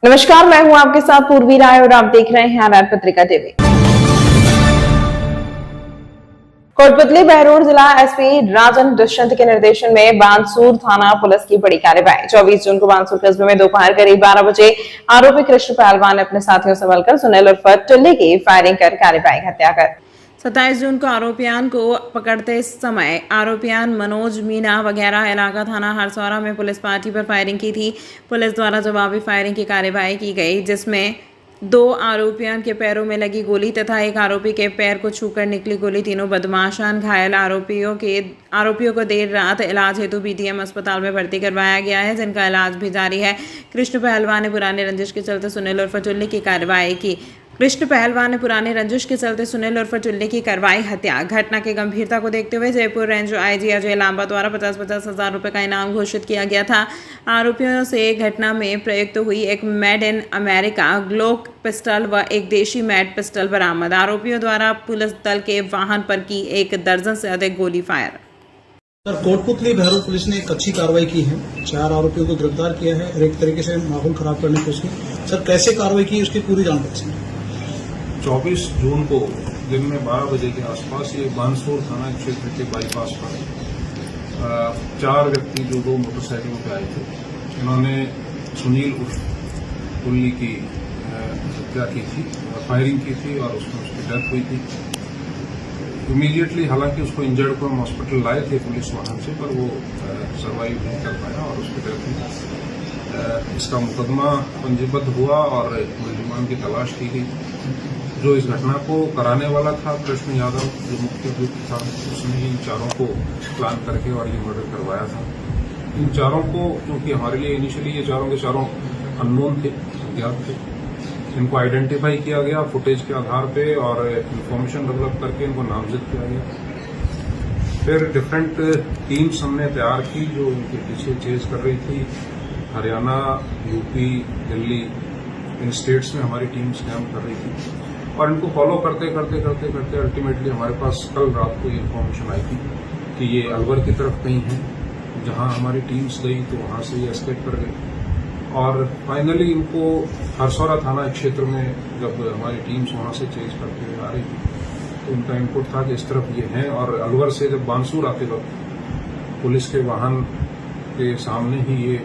नमस्कार, मैं हूं आपके साथ पूर्वी राय और आप देख रहे हैं आर पत्रिका टीवी। कोटपुतली बहरोड जिला एसपी राजन दुष्यंत के निर्देशन में बानसूर थाना पुलिस की बड़ी कार्रवाई। 24 जून को बानसूर कस्बे में दोपहर करीब 12 बजे आरोपी कृष्ण पहलवान ने अपने साथियों से मिलकर सुनील उर्फ टुल्ली की फायरिंग कर कार्यवाही हत्या कर 27 जून को आरोपियान को पकड़ते समय आरोपियान मनोज मीना वगैरह इलाका थाना हरसौरा में पुलिस पार्टी पर फायरिंग की थी। पुलिस द्वारा जवाबी फायरिंग की कार्यवाही की गई, जिसमें 2 आरोपियों के पैरों में लगी गोली तथा एक आरोपी के पैर को छूकर निकली गोली। तीनों बदमाशान घायल आरोपियों को देर रात इलाज हेतु बीडीएम अस्पताल में भर्ती करवाया गया है, जिनका इलाज भी जारी है। कृष्ण पहलवान ने पुराने रंजिश के चलते सुनील उर्फ टुल्ली की कार्रवाई की। कृष्ण पहलवान ने पुराने रंजिश के चलते सुनील उर्फ टुल्ली की करवाई हत्या। घटना की गंभीरता को देखते हुए जयपुर रेंज आईजी अजय लांबा द्वारा 50-50 हजार रुपए का इनाम घोषित किया गया था। आरोपियों से घटना में प्रयुक्त हुई एक made in America Glock pistol व एक देशी मैट पिस्टल बरामद। आरोपियों द्वारा पुलिस दल के वाहन पर की 1 दर्जन से अधिक गोली fire. Sir, Kotputli Behror police ने एक अच्छी कार्रवाई की है। 4 आरोपियों को गिरफ्तार किया है और एक तरीके से माहौल खराब करने की कोशिश की। सर, कैसे कार्रवाई की उसकी पूरी जानकारी। 24 जून को दिन में 12 बजे के आसपास ये बानसूर थाना क्षेत्र के बाईपास पर 4 व्यक्ति जो 2 मोटरसाइकिलों पर आए थे, इन्होंने सुनील उर्फ टुल्ली की हत्या की थी, फायरिंग की थी और उसमें उसकी डेथ हुई थी। इमीडिएटली हालांकि उसको इंजर्ड को हम हॉस्पिटल लाए थे पुलिस वाहन से, पर वो सर्वाइव नहीं कर पाया और उसकी डेथ हुई। इसका मुकदमा पंजीबद्ध हुआ और मुलजिमान की तलाश की गई। जो इस घटना को कराने वाला था कृष्ण यादव, जो मुख्य अभियुक्त था, उसने इन 4 को प्लान करके और ये मर्डर करवाया था। इन 4 को, क्योंकि हमारे लिए इनिशियली ये 4 के 4 अननोन थे, अज्ञात थे, इनको आइडेंटिफाई किया गया फुटेज के आधार पे और इंफॉर्मेशन डेवलप करके इनको नामजद किया गया। फिर डिफरेंट टीम्स हमने तैयार की जो इनके पीछे चेज कर रही थी। हरियाणा, यूपी, दिल्ली, इन स्टेट्स में हमारी टीम्स काम कर रही थी और इनको फॉलो करते करते अल्टीमेटली हमारे पास कल रात को ये इन्फॉर्मेशन आई थी कि ये अलवर की तरफ कहीं है। जहां हमारी टीम्स गई तो वहां से ये एस्केप कर गए और फाइनली इनको हरसौरा थाना क्षेत्र में जब हमारी टीम्स वहां से चेज करके आ रही थी तो उनका इनपुट था कि इस तरफ ये हैं और अलवर से जब बानसूर आते वक्त पुलिस के वाहन के सामने ही ये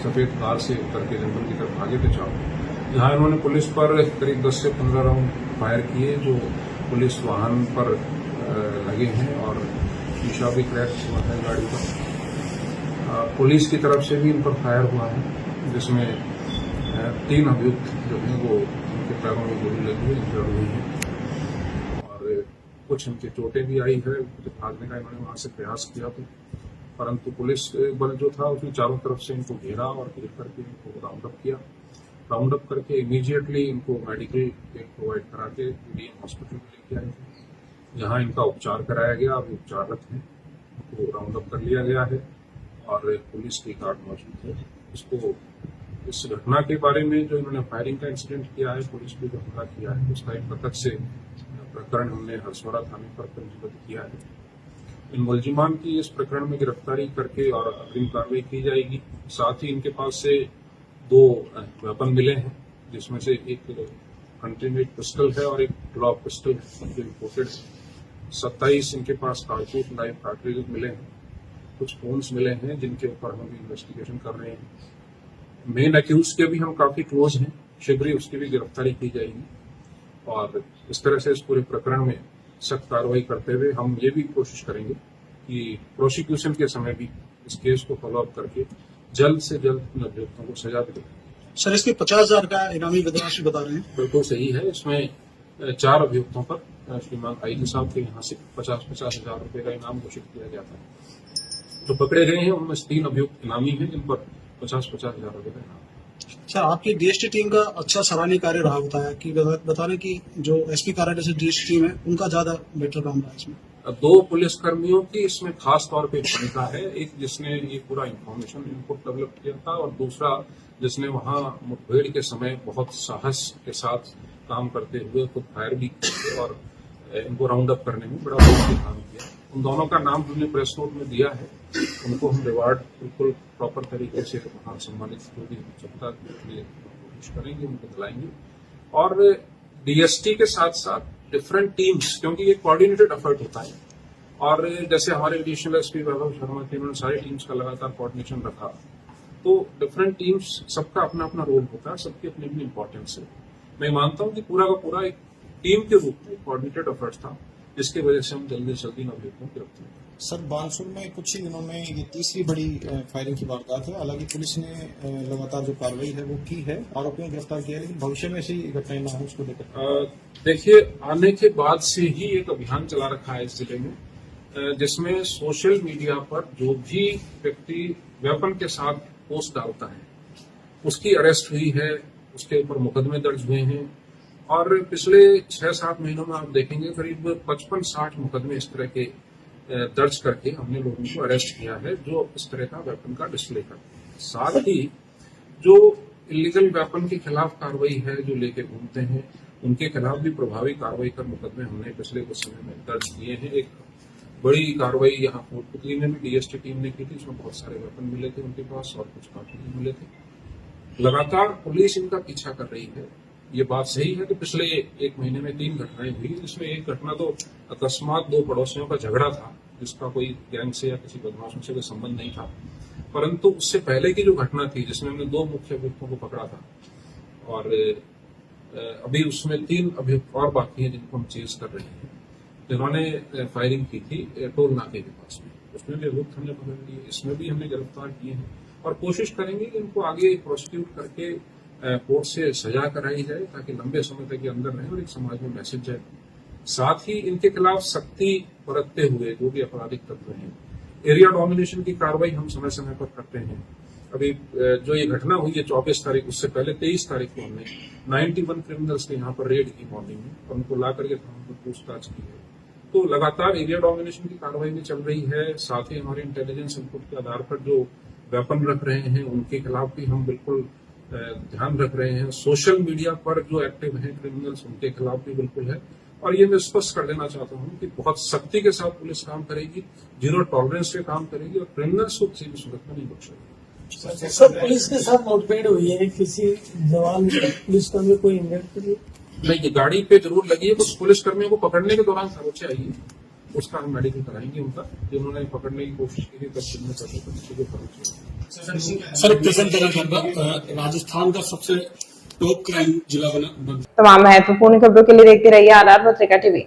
सफेद कार से उतर के जंगल की तरफ आगे थे चारों, जहां इन्होंने पुलिस पर करीब 10 से 15 राउंड फायर किए जो पुलिस वाहन पर लगे हैं और शीशा भी क्रैक हुआ है गाड़ी का। पुलिस की तरफ से भी इन पर फायर हुआ है, जिसमें 3 अभियुक्त जो हैं वो उनके पैरों में गोली लगी हुई इंजर्ड हुई है और कुछ इनकी चोटें भी आई है। भागने का इन्होंने वहां से प्रयास किया था, परंतु पुलिस बल जो था उसने चारों तरफ से इनको घेरा और घेर करके इनको राउंड अप करके इमीडिएटली इनको मेडिकल केयर प्रोवाइड करा के डीएम हॉस्पिटल में लेके आए थे, जहां इनका उपचार कराया गया। अभी उपचाररत है, उनको राउंड अप कर लिया गया है और पुलिस की गार्ड मौजूद है। इसको इस घटना के बारे में जो इन्होंने फायरिंग का इंसिडेंट किया है, पुलिस पे जो हमला किया है, उसका एक प्रत्यक्ष से प्रकरण हमने हरसौरा थाने पर पंजीबद्ध किया है। इन मुलजिमान की इस प्रकरण में गिरफ्तारी करके और अग्रिम कार्रवाई की जाएगी। साथ ही इनके पास से 2 वेपन मिले हैं, जिसमें से एक कंटिन्यूड पिस्टल है और एक ग्लॉक पिस्टल है जो इम्पोर्टेड है। 27 इनके पास कारतूस लाइव कार्ट्रिजेज मिले हैं। कुछ फोन्स मिले हैं जिनके ऊपर हम इन्वेस्टिगेशन कर रहे हैं। मेन अक्यूज के भी हम काफी क्लोज हैं, शीघ्र ही उसकी भी गिरफ्तारी की जाएगी और इस तरह से इस पूरे प्रकरण में सख्त कार्रवाई करते हुए हम ये भी कोशिश करेंगे कि प्रोसिक्यूशन के समय भी इस केस को फॉलोअप करके जल्द से जल्द इन अभियुक्तों को सजा भी दें। सर, इसमें 50,000 का इनामी बदमाशी बता रहे हैं। बिल्कुल सही है। इसमें 4 अभियुक्तों पर श्रीमान आईजी साहब के यहाँ से 50-50 हजार रुपए का इनाम घोषित किया गया था। जो पकड़े गए हैं उनमें 3 अभियुक्त इनामी हैं जिन पर 50-50 हजार रुपए का इनाम। सर, आपकी डीएसटी टीम का अच्छा सराहनीय कार्य रहा बताया कि बता रहे कि जो एसपी कार्यालय से डीएसटी टीम है उनका ज्यादा बेटर काम रहा इसमें। 2 पुलिसकर्मियों की इसमें खास तौर पे भूमिका है। एक जिसने ये पूरा इंफॉर्मेशन इनपुट डेवलप किया था और दूसरा जिसने वहां मुठभेड़ के समय बहुत साहस के साथ काम करते हुए खुद फायर भी किए और इनको राउंड अप करने में बड़ा बहुत काम किया। उन दोनों का नाम हमने प्रेस नोट में दिया है। उनको हम रिवार्ड बिल्कुल प्रॉपर तरीके से वहाँ सम्मानित जो भी क्षमता के लिए कोशिश करेंगे, उनको दिलाएंगे। और डीएसटी के साथ साथ डिफरेंट टीम्स, क्योंकि ये कोऑर्डिनेटेड एफर्ट होता है, और जैसे हमारे एडिशनल एसपी वैभव शर्मा थे, उन्होंने सारी टीम्स का लगातार कोऑर्डिनेशन रखा। तो डिफरेंट टीम्स, सबका अपना अपना रोल होता है, सबकी अपनी अपनी इंपॉर्टेंस है। मैं मानता हूं कि पूरा का पूरा एक टीम के रूप में कोऑर्डिनेटेड एफर्ट था, जिसकी वजह से हम जल्दी से जल्दी अभियुक्तों को गिरफ्तार किया। सर, बानसूर में कुछ ही दिनों में ये तीसरी बड़ी फायरिंग की वारदात है। हालांकि पुलिस ने लगातार जो कार्रवाई है वो की है, आरोपियों को गिरफ्तार किया है, लेकिन भविष्य में ऐसी घटनाएं ना हो उसको लेकर देखिए, आने के बाद से ही एक अभियान चला रखा है इस जिले में, जिसमें सोशल मीडिया पर जो भी व्यक्ति वेपन के साथ पोस्ट डालता है उसकी अरेस्ट हुई है, उसके ऊपर मुकदमे दर्ज हुए हैं। और पिछले 6-7 महीनों में आप देखेंगे करीब 55-60 मुकदमे इस तरह के दर्ज करके हमने लोगों को अरेस्ट किया है, जो इस तरह का वेपन का डिस्प्ले करते हैं। साथ ही जो इलीगल वेपन के खिलाफ कार्रवाई है, जो लेके घूमते हैं, उनके खिलाफ भी प्रभावी कार्रवाई कर मुकदमे हमने पिछले कुछ समय में दर्ज किए हैं। एक बड़ी कार्रवाई यहाँ कोटपुतली में भी डीएसटी टीम ने की थी, उसमें बहुत सारे वेपन मिले थे उनके पास और कुछ कारतूस मिले थे। लगातार पुलिस इनका पीछा कर रही है। ये बात सही है कि पिछले 1 महीने में 3 घटनाएं हुई, जिसमें एक घटना तो अकस्मात 2 पड़ोसियों का झगड़ा था, जिसका कोई गैंग से या किसी बदमाशों से कोई संबंध नहीं था। परंतु उससे पहले की जो घटना थी, जिसमें हमने 2 मुख्य अभियुक्तों को पकड़ा था, और अभी उसमें 3 अभियुक्त और बाकी हैं जिनको हम चेज कर रहे हैं, जिन्होंने फायरिंग की थी टोल नाके के पास में। उसमें भी अभियुक्त हमने पकड़ लिए, इसमें भी हमने गिरफ्तार किए हैं और कोशिश करेंगे कि इनको आगे प्रोसिक्यूट करके कोर्ट से सजा कराई जाए, ताकि लंबे समय तक ये अंदर रहे और एक समाज में मैसेज जाए। साथ ही इनके खिलाफ सख्ती बरतते हुए जो भी आपराधिक तत्व हैं, एरिया डोमिनेशन की कार्रवाई हम समय समय पर करते हैं। अभी जो ये घटना हुई है 24 तारीख, उससे पहले 23 तारीख को हमने 91 क्रिमिनल्स के यहाँ पर रेड की मॉर्निंग में, और उनको ला करके थानों पर पूछताछ की है। तो लगातार एरिया डोमिनेशन की कार्रवाई भी चल रही है। साथ ही हमारे इंटेलिजेंस इनपुट के आधार पर जो वेपन रख रहे हैं, उनके खिलाफ भी हम बिल्कुल ध्यान रख रहे हैं। सोशल मीडिया पर जो एक्टिव हैं क्रिमिनल्स, उनके खिलाफ भी बिल्कुल है। और ये मैं स्पष्ट कर देना चाहता हूं कि बहुत सख्ती के साथ पुलिस काम करेगी, 0 टॉलरेंस से काम करेगी, और क्रिमिनल्स को किसी भी सूरत में नहीं बख्शेगी। सर, पुलिस के साथ मुठभेड़ हुई है, किसी जवान पुलिसकर्मी को इंजर्ड नहीं, ये गाड़ी पे जरूर लगी है। कुछ पुलिसकर्मियों को पकड़ने के दौरान खरोंचे आई है, उसका हम मेडिकल कराएंगे उनका। जिन्होंने पकड़ने की कोशिश की थी, तब जिनमें करते थे खरोंचे। सर, प्रेजेंट राजस्थान का सबसे टॉप क्राइम जिला बना। तमाम महत्वपूर्ण खबरों के लिए देखते रहिए आर पत्रिका टीवी।